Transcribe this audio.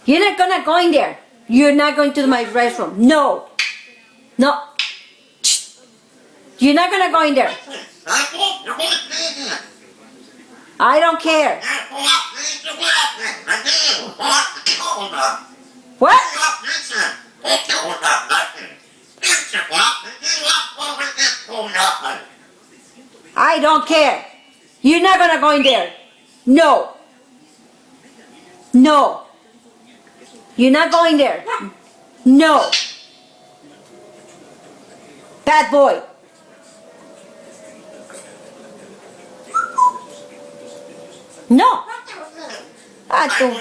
You're not gonna go in there. You're not going to my restroom. No. No. You're not gonna go in there. I don't care. What? I don't care. You're not gonna go in there. No. No. You're not going there. No. Bad boy. No. Ah, tú.